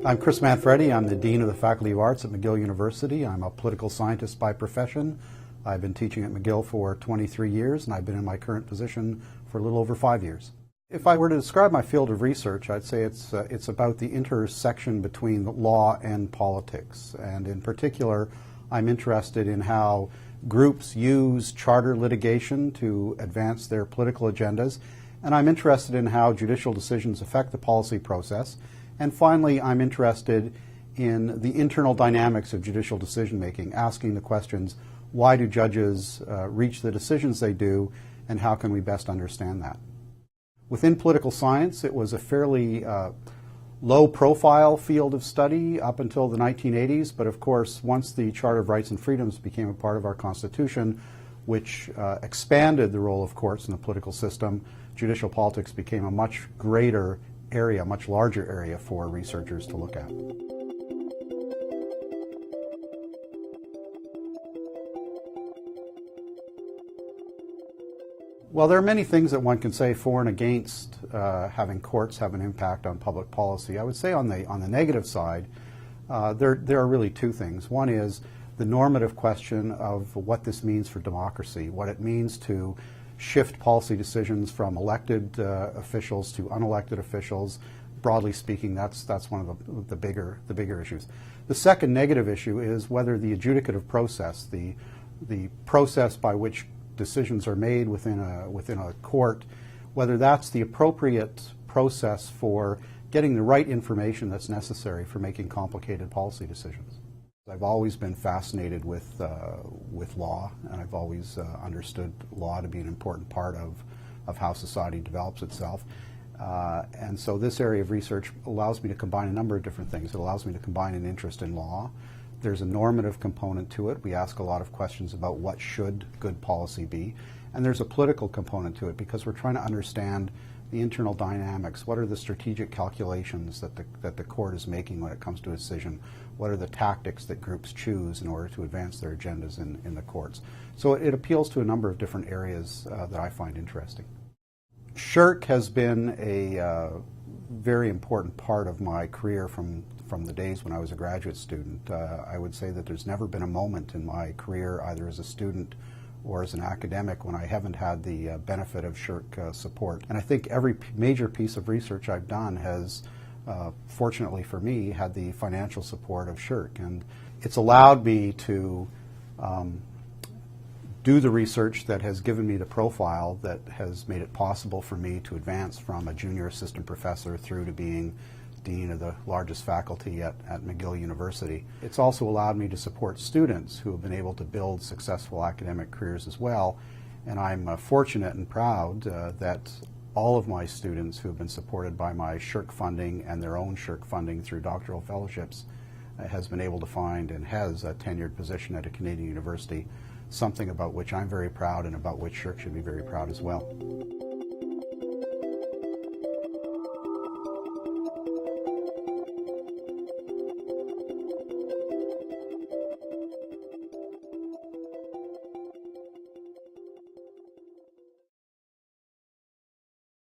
I'm Chris Manfredi. I'm the Dean of the Faculty of Arts at McGill University. I'm a political scientist by profession. I've been teaching at McGill for 23 years, and I've been in my current position for a little over 5 years. If I were to describe my field of research, I'd say it's about the intersection between law and politics. And in particular, I'm interested in how groups use charter litigation to advance their political agendas. And I'm interested in how judicial decisions affect the policy process. And finally, I'm interested in the internal dynamics of judicial decision-making, asking the questions, why do judges reach the decisions they do, and how can we best understand that? Within political science, it was a fairly low-profile field of study up until the 1980s, but of course, once the Charter of Rights and Freedoms became a part of our Constitution, which expanded the role of courts in the political system, judicial politics became a much greater area, much larger area for researchers to look at. Well, there are many things that one can say for and against having courts have an impact on public policy. I would say on the negative side, there are really two things. One is the normative question of what this means for democracy, what it means to shift policy decisions from elected officials to unelected officials. Broadly speaking, that's one of the bigger issues. The second negative issue is whether the adjudicative process, the process by which decisions are made within a court, whether that's the appropriate process for getting the right information that's necessary for making complicated policy decisions. I've always been fascinated with law, and I've always understood law to be an important part of how society develops itself. And so this area of research allows me to combine a number of different things. It allows me to combine an interest in law. There's a normative component to it. We ask a lot of questions about what should good policy be. And there's a political component to it because we're trying to understand the internal dynamics. What are the strategic calculations that the court is making when it comes to a decision? What are the tactics that groups choose in order to advance their agendas in the courts? So it appeals to a number of different areas that I find interesting. SSHRC has been a very important part of my career from the days when I was a graduate student. I would say that there's never been a moment in my career, either as a student or as an academic, when I haven't had the benefit of SSHRC support. And I think every major piece of research I've done has, fortunately for me, had the financial support of SSHRC. And it's allowed me to do the research that has given me the profile that has made it possible for me to advance from a junior assistant professor through to being dean of the largest faculty at McGill University. It's also allowed me to support students who have been able to build successful academic careers as well. And I'm fortunate and proud that all of my students who have been supported by my SSHRC funding and their own SSHRC funding through doctoral fellowships has been able to find and has a tenured position at a Canadian university, something about which I'm very proud and about which SSHRC should be very proud as well.